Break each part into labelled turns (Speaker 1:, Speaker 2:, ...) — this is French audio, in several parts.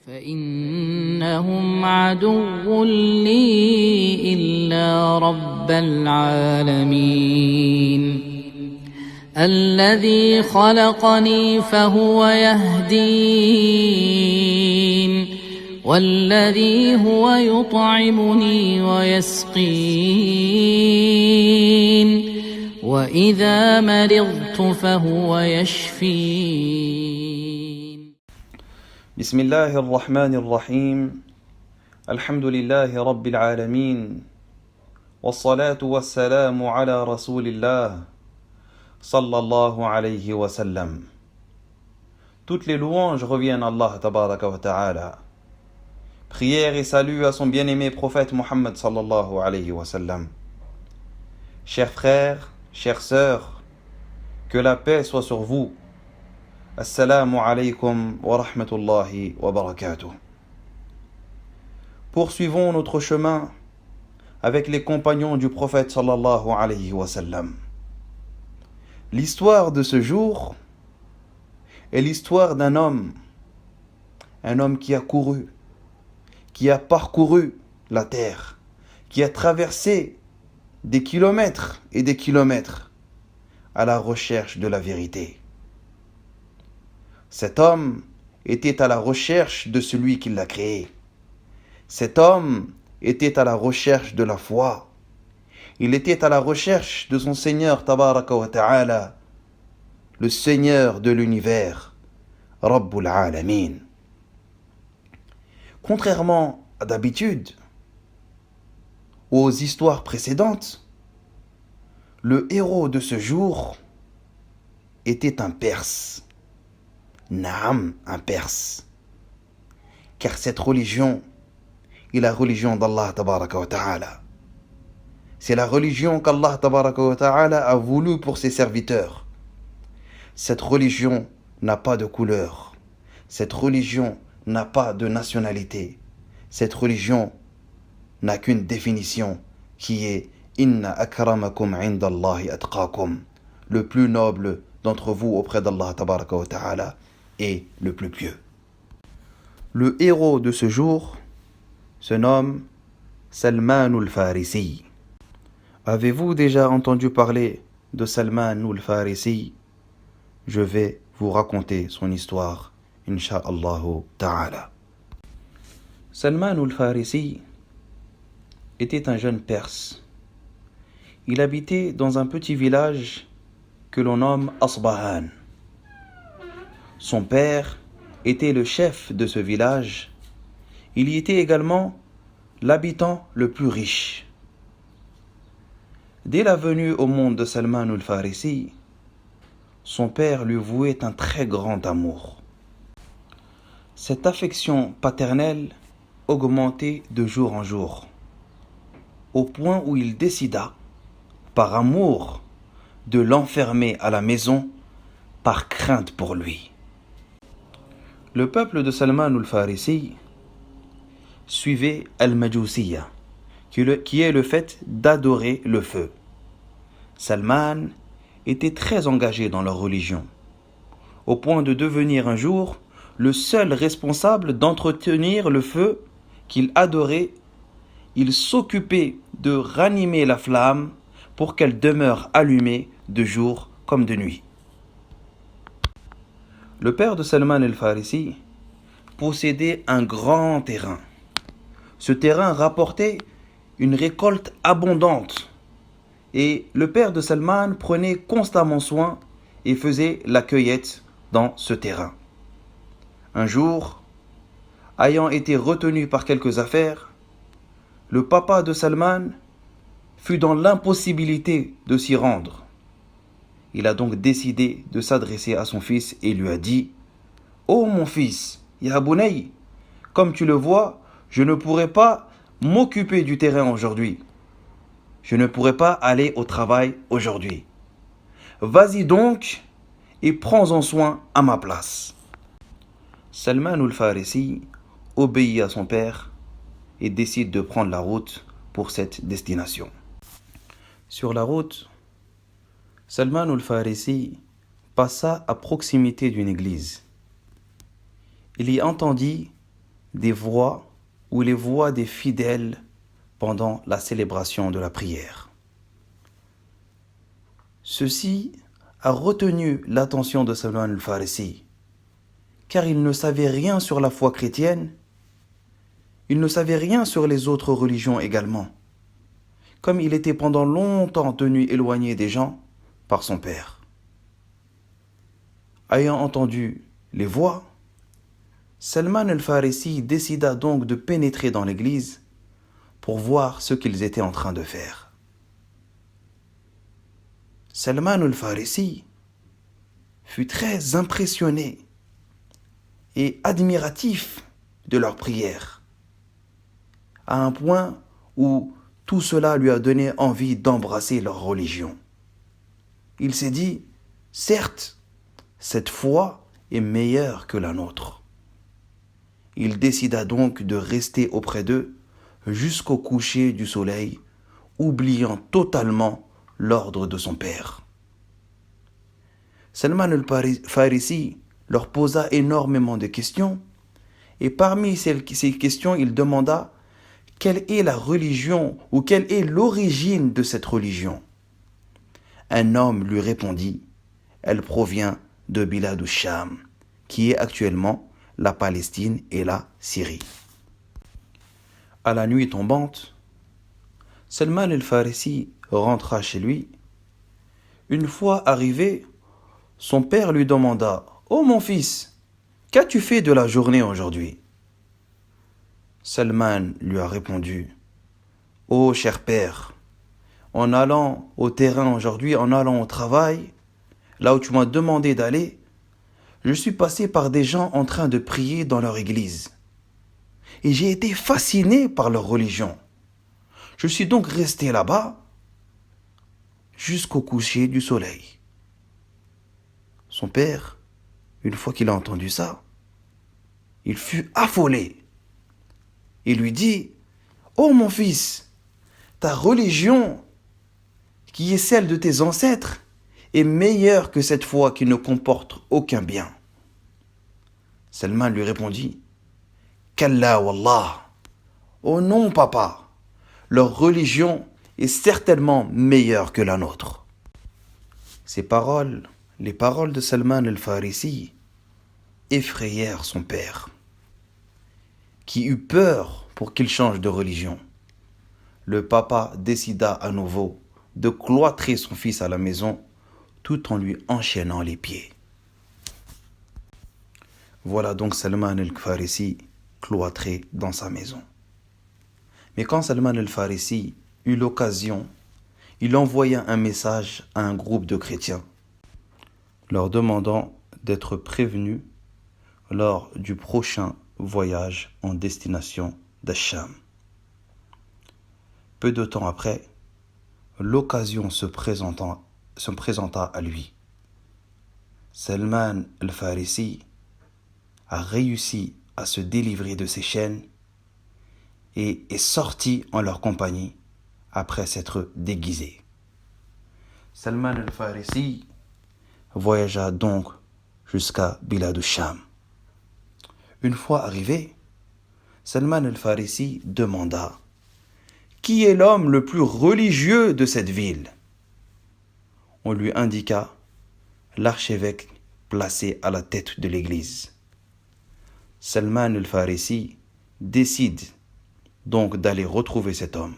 Speaker 1: فإنهم عدو لي إلا رب العالمين الذي خلقني فهو يهدين والذي هو يطعمني ويسقين وإذا مرضت فهو يشفين.
Speaker 2: بسم الله الرحمن الرحيم. الحمد لله رب العالمين والصلاة والسلام على رسول الله صلى الله عليه وسلم. Toutes les louanges reviennent à Allah tabaraka wa ta'ala. Prière et salut à son bien-aimé prophète Muhammad sallallahu alayhi wa sallam. Chers frères, chères sœurs, que la paix soit sur vous. Assalamu alaykum wa rahmatullahi wa barakatuh. Poursuivons notre chemin avec les compagnons du prophète sallallahu alayhi wa sallam. L'histoire de ce jour est l'histoire d'un homme qui a couru, qui a parcouru la terre, qui a traversé des kilomètres et des kilomètres à la recherche de la vérité. Cet homme était à la recherche de celui qui l'a créé. Cet homme était à la recherche de la foi. Il était à la recherche de son Seigneur tabaraka wa ta'ala, le Seigneur de l'univers, Rabbul Alamin. Contrairement à d'habitude, aux histoires précédentes, le héros de ce jour était un Perse. Naam, un Perse. Car cette religion est la religion d'Allah tabaraka wa ta'ala. C'est la religion qu'Allah tabaraka wa ta'ala a voulu pour ses serviteurs. Cette religion n'a pas de couleur. Cette religion n'a pas de nationalité. Cette religion n'a qu'une définition qui est Inna akramakum indallahi atqakum. Le plus noble d'entre vous auprès d'Allah tabaraka wa ta'ala est le plus pieux. Le héros de ce jour se nomme Salman al-Farisi. Avez-vous déjà entendu parler de Salman al-Farisi? Je vais vous raconter son histoire, Inch'Allah ta'ala. Salman al-Farisi était un jeune Perse. Il habitait dans un petit village que l'on nomme Asbahan. Son père était le chef de ce village. Il y était également l'habitant le plus riche. Dès la venue au monde de Salman al-Farisi, son père lui vouait un très grand amour. Cette affection paternelle augmentait de jour en jour, au point où il décida, par amour, de l'enfermer à la maison par crainte pour lui. Le peuple de Salman al-Farisi suivait Al-Majusiyya, qui est le fait d'adorer le feu. Salman était très engagé dans leur religion, au point de devenir un jour le seul responsable d'entretenir le feu qu'il adorait. Il s'occupait de ranimer la flamme pour qu'elle demeure allumée de jour comme de nuit. Le père de Salman al-Farisi possédait un grand terrain. Ce terrain rapportait une récolte abondante et le père de Salman prenait constamment soin et faisait la cueillette dans ce terrain. Un jour, ayant été retenu par quelques affaires, le papa de Salman fut dans l'impossibilité de s'y rendre. Il a donc décidé de s'adresser à son fils et lui a dit : « Oh mon fils, Ya Bunay, comme tu le vois, je ne pourrai pas m'occuper du terrain aujourd'hui. Je ne pourrai pas aller au travail aujourd'hui. Vas-y donc et prends-en soin à ma place. » Salman al-Farisi obéit à son père et décide de prendre la route pour cette destination. Sur la route, Salman al-Farisi passa à proximité d'une église. Il y entendit des voix ou les voix des fidèles pendant la célébration de la prière. Ceci a retenu l'attention de Salman al-Farisi, car il ne savait rien sur la foi chrétienne, il ne savait rien sur les autres religions également, comme il était pendant longtemps tenu éloigné des gens par son père. Ayant entendu les voix, Salman al-Farisi décida donc de pénétrer dans l'église pour voir ce qu'ils étaient en train de faire. Salman al-Farisi fut très impressionné et admiratif de leur prière, à un point où tout cela lui a donné envie d'embrasser leur religion. Il s'est dit, certes, cette foi est meilleure que la nôtre. Il décida donc de rester auprès d'eux jusqu'au coucher du soleil, oubliant totalement l'ordre de son père. Salman al-Farisi leur posa énormément de questions, et parmi ces questions, il demanda quelle est la religion ou quelle est l'origine de cette religion. Un homme lui répondit, elle provient de Bilad al-Sham, qui est actuellement la Palestine et la Syrie. À la nuit tombante, Salman al-Farisi rentra chez lui. Une fois arrivé, son père lui demanda « Oh mon fils, qu'as-tu fait de la journée aujourd'hui ?» Salman lui a répondu « Oh cher père, en allant au terrain aujourd'hui, en allant au travail, là où tu m'as demandé d'aller, je suis passé par des gens en train de prier dans leur église. Et j'ai été fasciné par leur religion. Je suis donc resté là-bas jusqu'au coucher du soleil. » Son père, une fois qu'il a entendu ça, il fut affolé. Il lui dit « Oh mon fils, ta religion, qui est celle de tes ancêtres, est meilleure que cette foi qui ne comporte aucun bien. » Salman lui répondit « Kalla wallah, oh non papa, leur religion est certainement meilleure que la nôtre. » Ces paroles, les paroles de Salman al-Farisi, effrayèrent son père, qui eut peur pour qu'il change de religion. Le papa décida à nouveau de cloîtrer son fils à la maison tout en lui enchaînant les pieds. Voilà donc Salman al-Farisi cloîtré dans sa maison. Mais quand Salman al-Farisi eut l'occasion, il envoya un message à un groupe de chrétiens, leur demandant d'être prévenus lors du prochain voyage en destination d'Ash-Sham. Peu de temps après, l'occasion se présenta à lui. Salman al-Farisi a réussi à se délivrer de ses chaînes et est sorti en leur compagnie après s'être déguisé. Salman al-Farisi voyagea donc jusqu'à Bilad al-Sham. Une fois arrivé, Salman al-Farisi demanda « Qui est l'homme le plus religieux de cette ville ?» On lui indiqua l'archevêque placé à la tête de l'église. Salman al-Farisi décide donc d'aller retrouver cet homme.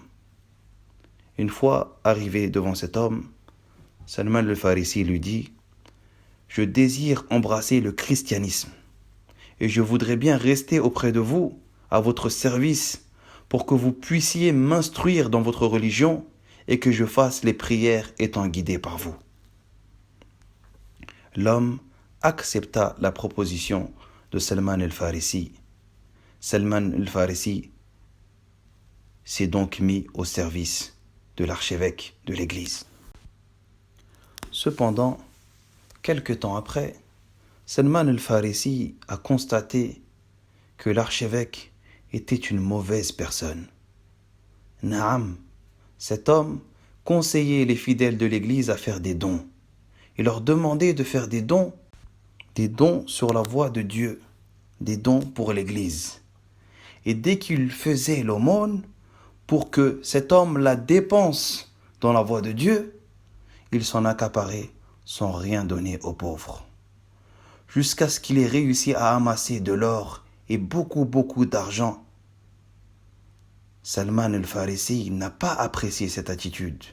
Speaker 2: Une fois arrivé devant cet homme, Salman al-Farisi lui dit « Je désire embrasser le christianisme et je voudrais bien rester auprès de vous, à votre service, pour que vous puissiez m'instruire dans votre religion et que je fasse les prières étant guidé par vous. » L'homme accepta la proposition de Salman al-Farisi. Salman al-Farisi s'est donc mis au service de l'archevêque de l'église. Cependant, quelque temps après, Salman al-Farisi a constaté que l'archevêque était une mauvaise personne. Naam, cet homme conseillait les fidèles de l'église à faire des dons. Il leur demandait de faire des dons sur la voie de Dieu, des dons pour l'église. Et dès qu'il faisait l'aumône, pour que cet homme la dépense dans la voie de Dieu, il s'en accaparait sans rien donner aux pauvres. Jusqu'à ce qu'il ait réussi à amasser de l'or et beaucoup d'argent. Salman el-Farisi n'a pas apprécié cette attitude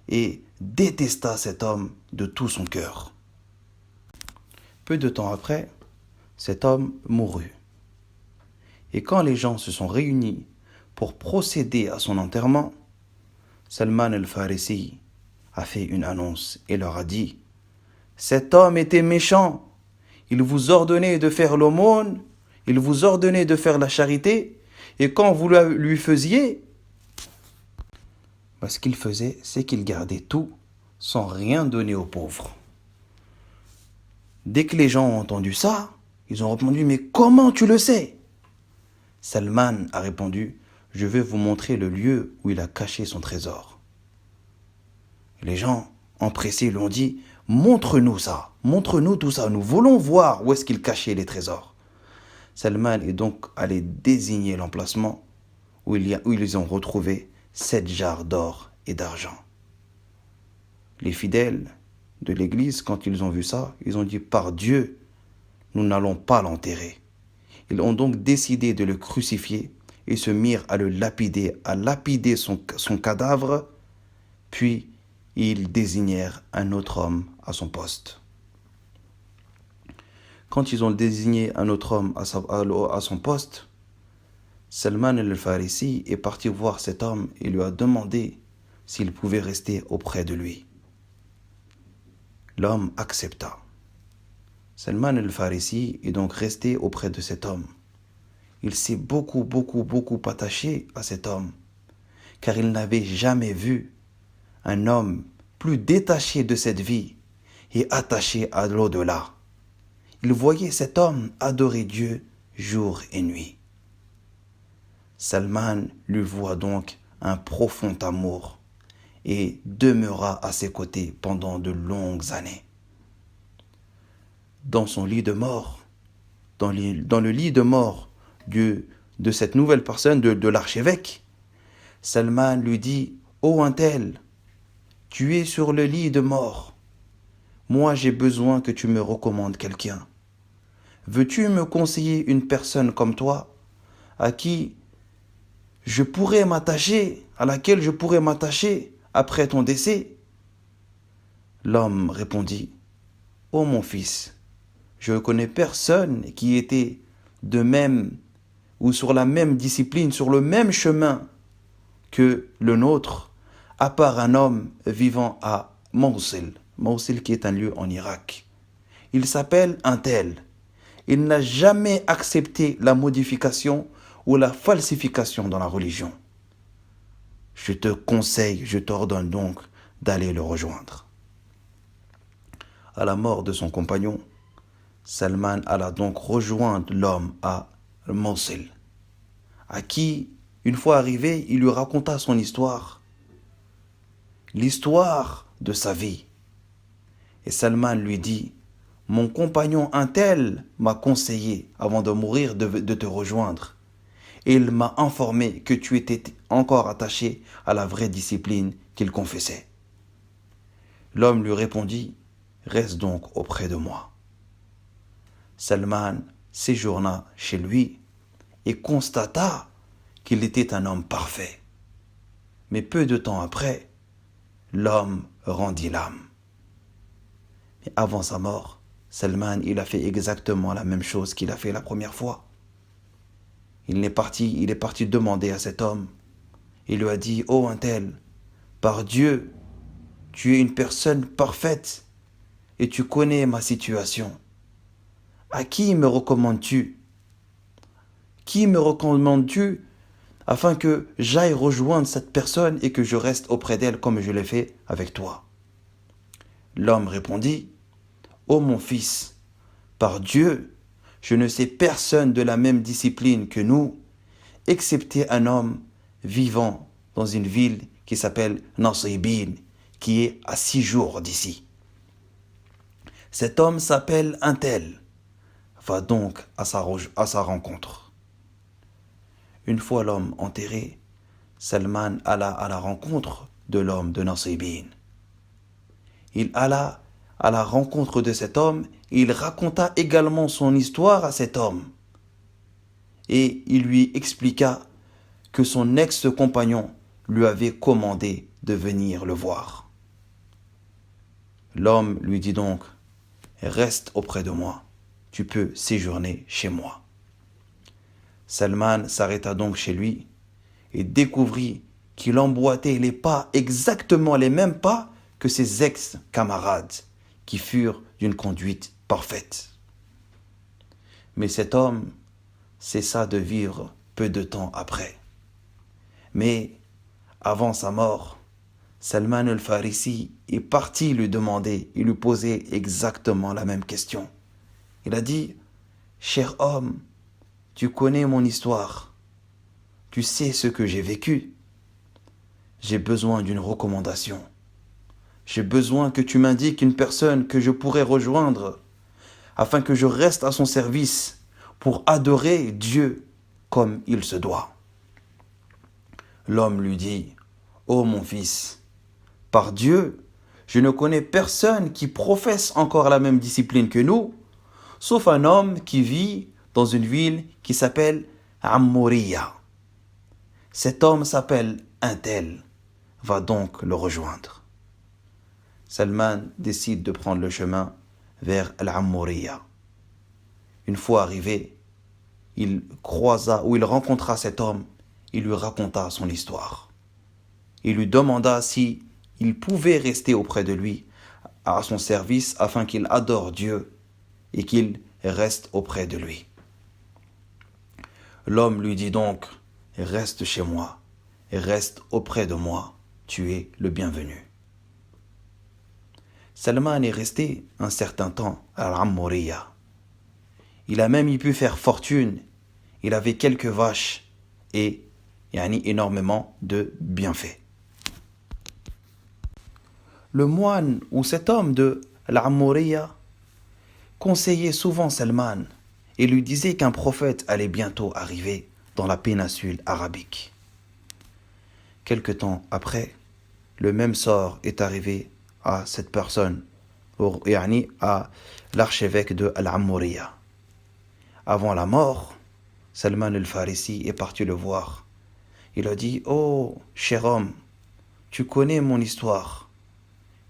Speaker 2: et détesta cet homme de tout son cœur. Peu de temps après, cet homme mourut. Et quand les gens se sont réunis pour procéder à son enterrement, Salman el-Farisi a fait une annonce et leur a dit « Cet homme était méchant, il vous ordonnait de faire l'aumône, il vous ordonnait de faire la charité, et quand vous lui faisiez, ce qu'il faisait, c'est qu'il gardait tout sans rien donner aux pauvres. » Dès que les gens ont entendu ça, ils ont répondu « Mais comment tu le sais ?» Salman a répondu « Je vais vous montrer le lieu où il a caché son trésor. » Les gens, empressés, lui ont dit « Montre-nous ça, montre-nous tout ça, nous voulons voir où est-ce qu'il cachait les trésors. » Salman est donc allé désigner l'emplacement où ils ont retrouvé 7 jarres d'or et d'argent. Les fidèles de l'église, quand ils ont vu ça, ils ont dit « Par Dieu, nous n'allons pas l'enterrer. » Ils ont donc décidé de le crucifier et se mirent à le lapider, à lapider son cadavre, puis ils désignèrent un autre homme à son poste. Quand ils ont désigné un autre homme à son poste, Salman el-Farisi est parti voir cet homme et lui a demandé s'il pouvait rester auprès de lui. L'homme accepta. Salman el-Farisi est donc resté auprès de cet homme. Il s'est beaucoup attaché à cet homme, car il n'avait jamais vu un homme plus détaché de cette vie et attaché à l'au-delà. Il voyait cet homme adorer Dieu jour et nuit. Salman lui voua donc un profond amour et demeura à ses côtés pendant de longues années. Dans son lit de mort, dans le lit de mort de cette nouvelle personne, de l'archevêque, Salman lui dit « Ô un tel, tu es sur le lit de mort. Moi, j'ai besoin que tu me recommandes quelqu'un. Veux-tu me conseiller une personne comme toi, à laquelle je pourrais m'attacher après ton décès ?» L'homme répondit « Ô mon fils, je ne connais personne qui était de même ou sur la même discipline, sur le même chemin que le nôtre, à part un homme vivant à Mawsil, qui est un lieu en Irak. Il s'appelle un tel. Il n'a jamais accepté la modification ou la falsification dans la religion. Je te conseille, je t'ordonne donc d'aller le rejoindre. » À la mort de son compagnon, Salman alla donc rejoindre l'homme à Mawsil, à qui, une fois arrivé, il lui raconta son histoire, l'histoire de sa vie. Et Salman lui dit « Mon compagnon un tel m'a conseillé, avant de mourir, de te rejoindre. Et il m'a informé que tu étais encore attaché à la vraie discipline qu'il confessait. » L'homme lui répondit « Reste donc auprès de moi. » Salman séjourna chez lui et constata qu'il était un homme parfait. Mais peu de temps après, l'homme rendit l'âme. Mais avant sa mort, Salman, il a fait exactement la même chose qu'il a fait la première fois. Il est parti demander à cet homme. Il lui a dit « Oh un tel, par Dieu, tu es une personne parfaite et tu connais ma situation. À qui me recommandes-tu? Qui me recommandes-tu afin que j'aille rejoindre cette personne et que je reste auprès d'elle comme je l'ai fait avec toi ?» L'homme répondit « Ô mon fils, par Dieu, je ne sais personne de la même discipline que nous, excepté un homme vivant dans une ville qui s'appelle Nasibin, qui est à 6 jours d'ici. Cet homme s'appelle un tel. Va donc à sa rencontre. » Une fois l'homme enterré, Salman alla à la rencontre de l'homme de Nasibin. Il alla à la rencontre de cet homme et il raconta également son histoire à cet homme. Et il lui expliqua que son ex-compagnon lui avait commandé de venir le voir. L'homme lui dit donc, reste auprès de moi, tu peux séjourner chez moi. Salman s'arrêta donc chez lui et découvrit qu'il emboîtait les pas, exactement les mêmes pas que ses ex-camarades, qui furent d'une conduite parfaite. Mais cet homme cessa de vivre peu de temps après. Mais avant sa mort, Salman al-Farisi est parti lui demander et lui poser exactement la même question. Il a dit, « Cher homme, tu connais mon histoire, tu sais ce que j'ai vécu. J'ai besoin d'une recommandation. J'ai besoin que tu m'indiques une personne que je pourrais rejoindre afin que je reste à son service pour adorer Dieu comme il se doit. » L'homme lui dit, « Ô mon fils, par Dieu, je ne connais personne qui professe encore la même discipline que nous, sauf un homme qui vit dans une ville qui s'appelle Ammuriya. Cet homme s'appelle un tel, va donc le rejoindre. » Salman décide de prendre le chemin vers Al-Ammuriya. Une fois arrivé, il rencontra cet homme, il lui raconta son histoire. Il lui demanda si il pouvait rester auprès de lui, à son service, afin qu'il adore Dieu et qu'il reste auprès de lui. L'homme lui dit donc, reste chez moi, reste auprès de moi, tu es le bienvenu. Salman est resté un certain temps à Al-Ammuriya. Il a même pu faire fortune, il avait quelques vaches et énormément de bienfaits. Le moine ou cet homme de Al-Ammuriya conseillait souvent Salman et lui disait qu'un prophète allait bientôt arriver dans la péninsule arabique. Quelque temps après, le même sort est arrivé à cette personne, à l'archevêque de Al-Ammuriya. Avant la mort, Salman al-Farisi est parti le voir. Il a dit, « Oh, cher homme, tu connais mon histoire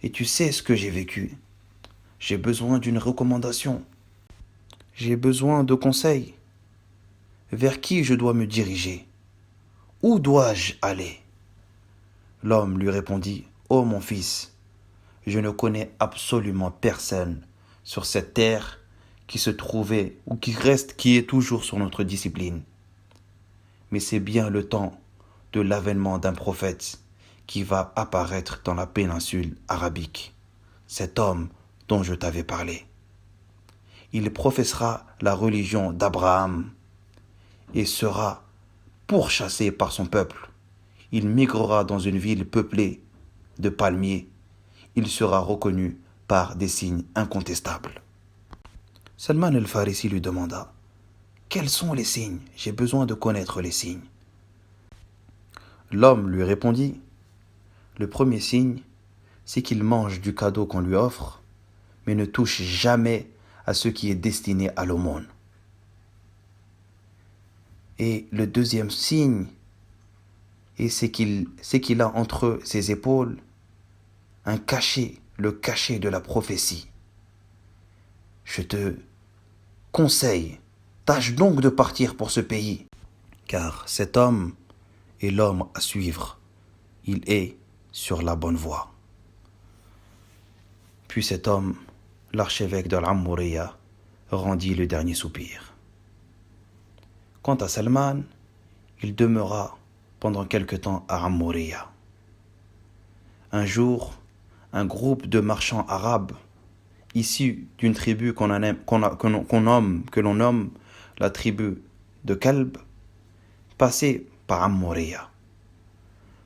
Speaker 2: et tu sais ce que j'ai vécu. J'ai besoin d'une recommandation. J'ai besoin de conseils. Vers qui je dois me diriger? Où dois-je aller ?» L'homme lui répondit, « Oh mon fils, je ne connais absolument personne sur cette terre qui se trouvait ou qui est toujours sur notre discipline. Mais c'est bien le temps de l'avènement d'un prophète qui va apparaître dans la péninsule arabique, cet homme dont je t'avais parlé. Il professera la religion d'Abraham et sera pourchassé par son peuple. Il migrera dans une ville peuplée de palmiers. Il sera reconnu par des signes incontestables. » Salman al-Farisi lui demanda, « Quels sont les signes? J'ai besoin de connaître les signes. » L'homme lui répondit, « Le premier signe, c'est qu'il mange du cadeau qu'on lui offre, mais ne touche jamais à ce qui est destiné à l'aumône. Et le deuxième signe, c'est qu'il a entre ses épaules un cachet, le cachet de la prophétie. Je te conseille, tâche donc de partir pour ce pays, car cet homme est l'homme à suivre. Il est sur la bonne voie. » Puis cet homme, l'archevêque de l'Ammuriya, rendit le dernier soupir. Quant à Salman, il demeura pendant quelque temps à Ammuriya. Un jour, un groupe de marchands arabes, issus d'une tribu que l'on nomme la tribu de Kalb, passait par Ammuriya.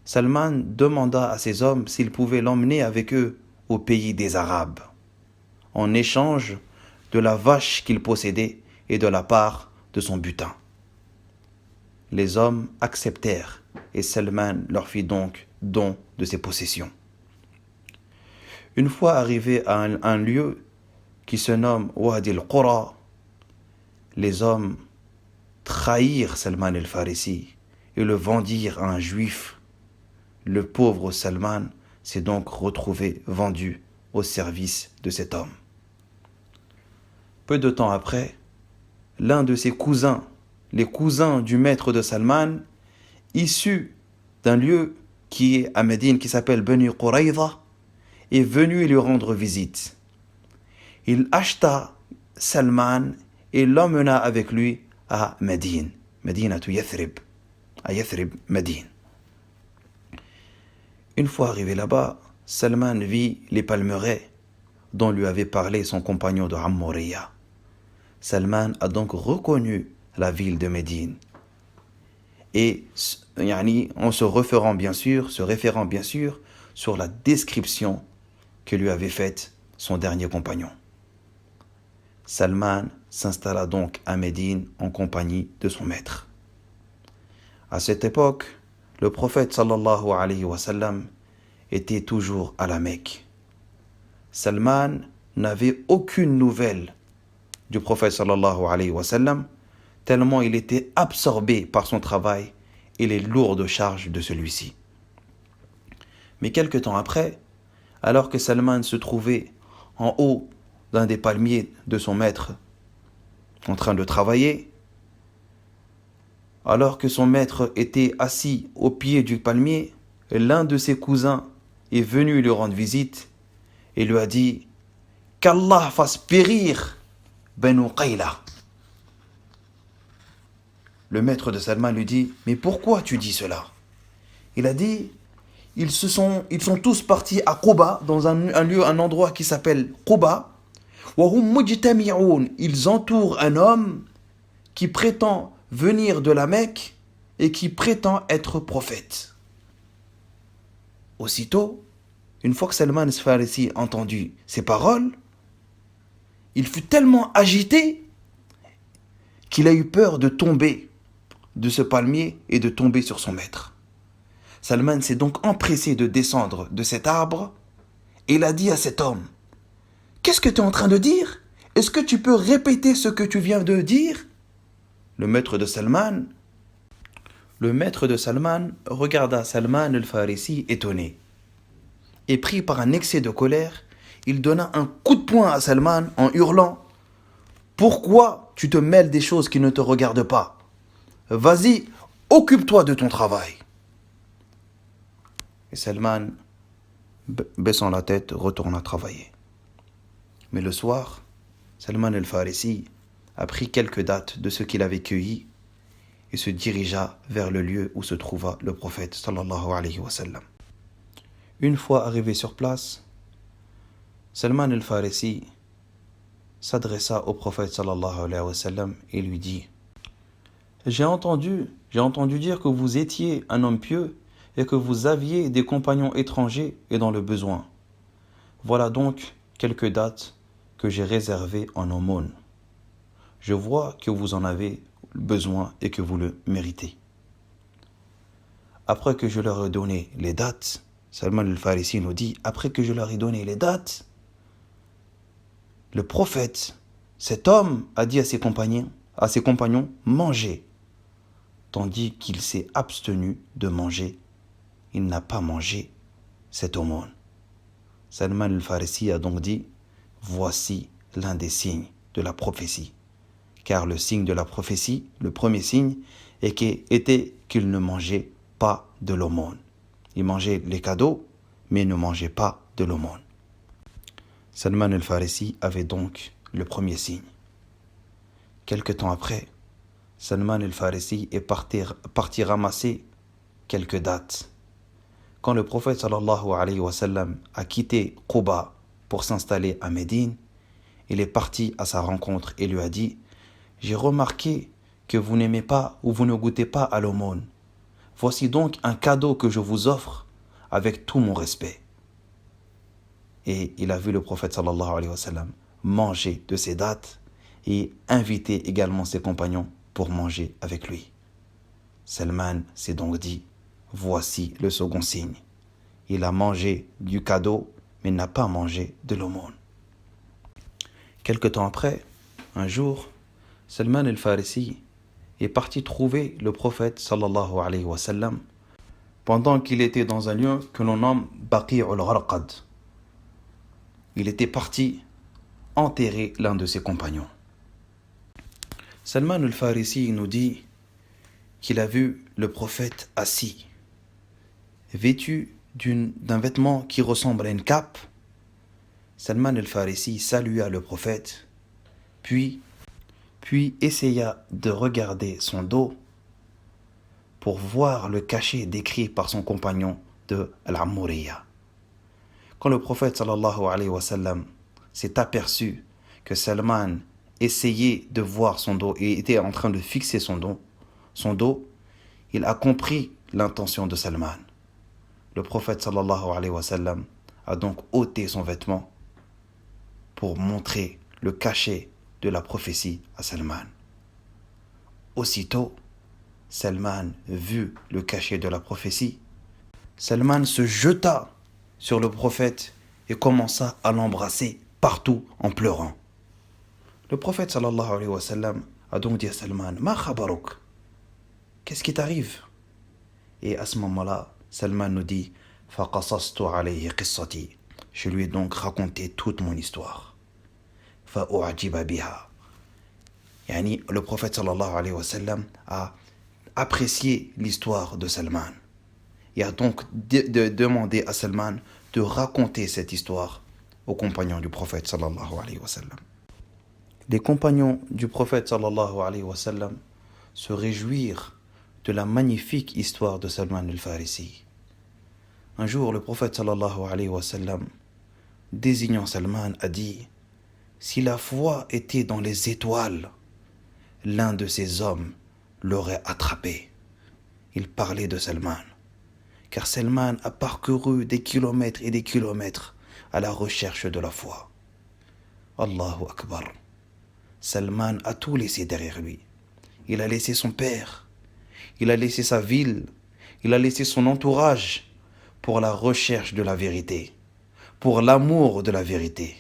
Speaker 2: Salman demanda à ces hommes s'ils pouvaient l'emmener avec eux au pays des Arabes, en échange de la vache qu'il possédait et de la part de son butin. les hommes acceptèrent et Salman leur fit donc don de ses possessions. Une fois arrivés à un lieu qui se nomme Wadi al-Qura, les hommes trahirent Salman el-Farisi et le vendirent à un juif. Le pauvre Salman s'est donc retrouvé vendu au service de cet homme. Peu de temps après, l'un de ses cousins, les cousins du maître de Salman, issus d'un lieu qui est à Médine, qui s'appelle Bani Quraïda, est venu lui rendre visite. Il acheta Salman et l'emmena avec lui à Médine, Médinatu Yathrib, à Yathrib, Médine. Une fois arrivé là-bas, Salman vit les palmeraies dont lui avait parlé son compagnon de Ammuriya. Salman a donc reconnu la ville de Médine. Et en se référant bien sûr sur la description que lui avait faite son dernier compagnon. Salman s'installa donc à Médine en compagnie de son maître. À cette époque, le prophète sallallahu alayhi wa sallam était toujours à la Mecque. Salman n'avait aucune nouvelle du prophète sallallahu alayhi wa sallam, tellement il était absorbé par son travail et les lourdes charges de celui-ci. Mais quelque temps après, alors que Salman se trouvait en haut d'un des palmiers de son maître, en train de travailler, alors que son maître était assis au pied du palmier, l'un de ses cousins est venu lui rendre visite et lui a dit « Qu'Allah fasse périr Banu Qayla ». Le maître de Salman lui dit « Mais pourquoi tu dis cela ?» Il a dit « Ils sont tous partis à Quba, dans un endroit qui s'appelle Quba. Ils entourent un homme qui prétend venir de la Mecque et qui prétend être prophète. » Aussitôt, une fois que Salman al-Farisi a entendu ces paroles, il fut tellement agité qu'il a eu peur de tomber de ce palmier et de tomber sur son maître. Salman s'est donc empressé de descendre de cet arbre et il a dit à cet homme « Qu'est-ce que tu es en train de dire? Est-ce que tu peux répéter ce que tu viens de dire ?» Le maître de Salman regarda Salman al-Farisi étonné. Et pris par un excès de colère, il donna un coup de poing à Salman en hurlant « Pourquoi tu te mêles des choses qui ne te regardent pas? Vas-y, occupe-toi de ton travail. » Et Salman, baissant la tête, retourna travailler. Mais le soir, Salman el-Farisi a pris quelques dattes de ce qu'il avait cueilli et se dirigea vers le lieu où se trouva le prophète sallallahu alayhi wa sallam. Une fois arrivé sur place, Salman el-Farisi s'adressa au prophète sallallahu alayhi wa sallam et lui dit « J'ai entendu dire que vous étiez un homme pieux et que vous aviez des compagnons étrangers et dans le besoin. Voilà donc quelques dattes que j'ai réservées en aumône. Je vois que vous en avez besoin et que vous le méritez. » Après que je leur ai donné les dates, Salman al-Farisi nous dit, après que je leur ai donné les dates, le prophète, cet homme, a dit à ses compagnons, mangez, tandis qu'il s'est abstenu de manger. Il n'a pas mangé cette aumône. Salman al-Farisi a donc dit, voici l'un des signes de la prophétie. Car le signe de la prophétie, le premier signe, était qu'il ne mangeait pas de l'aumône. Il mangeait les cadeaux, mais ne mangeait pas de l'aumône. Salman al-Farisi avait donc le premier signe. Quelque temps après, Salman al-Farisi est parti ramasser quelques dattes. Quand le prophète sallallahu alayhi wa sallam a quitté Quba pour s'installer à Médine, il est parti à sa rencontre et lui a dit « J'ai remarqué que vous n'aimez pas ou vous ne goûtez pas à l'aumône. Voici donc un cadeau que je vous offre avec tout mon respect. » Et il a vu le prophète sallallahu alayhi wa sallam manger de ces dattes et inviter également ses compagnons pour manger avec lui. Salman s'est donc dit, voici le second signe. Il a mangé du cadeau, mais n'a pas mangé de l'aumône. Quelque temps après, un jour, Salman al-Farisi est parti trouver le prophète sallallahu alayhi wa sallam pendant qu'il était dans un lieu que l'on nomme Baqi' al-Gharqad. Il était parti enterrer l'un de ses compagnons. Salman al-Farisi nous dit qu'il a vu le prophète assis, vêtu d'un vêtement qui ressemble à une cape. Salman al-Farisi salua le prophète, puis essaya de regarder son dos pour voir le cachet décrit par son compagnon de Al-Amouriya. Quand le prophète sallallahu alayhi wa sallam s'est aperçu que Salman essayait de voir son dos et était en train de fixer son dos, il a compris l'intention de Salman. Le prophète sallallahu alayhi wa sallam a donc ôté son vêtement pour montrer le cachet de la prophétie à Salman. Aussitôt, Salman vit le cachet de la prophétie. Salman se jeta sur le prophète et commença à l'embrasser partout en pleurant. Le prophète sallallahu alayhi wa sallam a donc dit à Salman, Ma khabarouk, qu'est-ce qui t'arrive? Et à ce moment-là, Salman nous dit, Faqasastu alayhi qissati. Je lui ai donc raconté toute mon histoire. Fa'u'ajiba biha. Yani, le prophète sallallahu alayhi wa sallam a apprécié l'histoire de Salman. Il a donc demandé à Salman de raconter cette histoire aux compagnons du prophète sallallahu alayhi wa sallam. Les compagnons du prophète sallallahu alayhi wa sallam se réjouirent de la magnifique histoire de Salman al-Farisi. Un jour, le prophète sallallahu alayhi wa sallam, désignant Salman, a dit « Si la foi était dans les étoiles, l'un de ces hommes l'aurait attrapé. » Il parlait de Salman, car Salman a parcouru des kilomètres et des kilomètres à la recherche de la foi. Allahu Akbar. Salman a tout laissé derrière lui. Il a laissé son père, il a laissé sa ville, il a laissé son entourage pour la recherche de la vérité, pour l'amour de la vérité.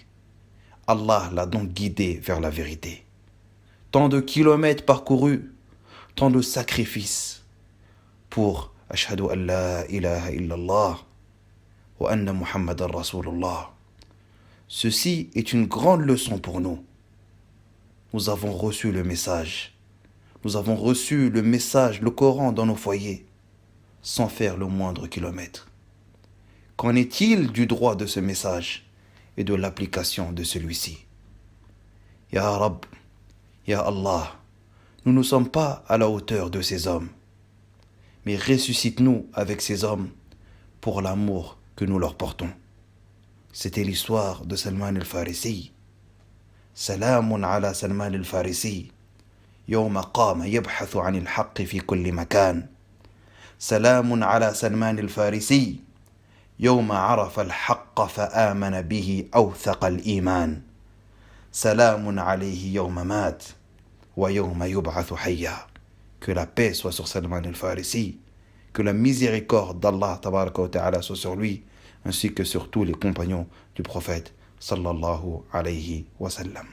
Speaker 2: Allah l'a donc guidé vers la vérité. Tant de kilomètres parcourus, tant de sacrifices pour Ashhadu an la ilaha illallah wa anna Muhammadan Rasulullah. Ceci est une grande leçon pour nous. Nous avons reçu le message. Nous avons reçu le message, le Coran dans nos foyers, sans faire le moindre kilomètre. Qu'en est-il du droit de ce message et de l'application de celui-ci? Ya Rab, Ya Allah, nous ne sommes pas à la hauteur de ces hommes, mais ressuscite-nous avec ces hommes pour l'amour que nous leur portons. C'était l'histoire de Salman al-Farisi. Salamun ala Salman al-Farisi. يوم قام يبحث عن الحق في كل مكان. سلام على سلمان الفارسي يوم عرف الحق فآمن به أوثق الإيمان. سلام عليه يوم مات ويوم يبعث حيا. Que la paix soit sur Salman al-Farisi, que la miséricorde d'Allah tabaraka wa ta'ala soit sur lui, ainsi que sur tous les compagnons du prophète sallallahu alayhi wa sallam.